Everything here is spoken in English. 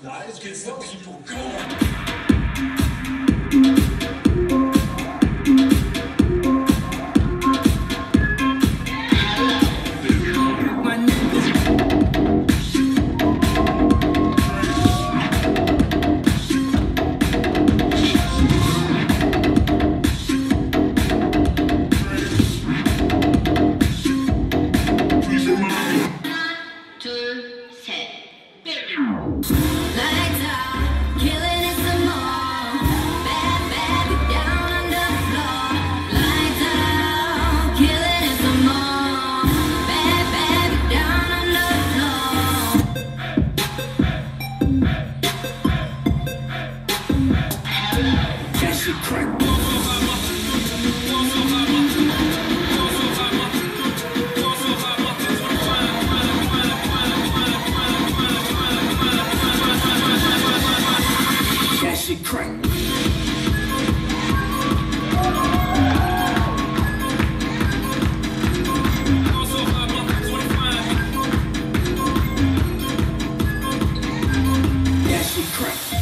Lies gets the people going. Lights out, killing it some more. Bad, bad, get down on the floor. Lights out, killing it some more. Bad, bad, get down on the floor. That shit crack. That shit crack. That shit crack.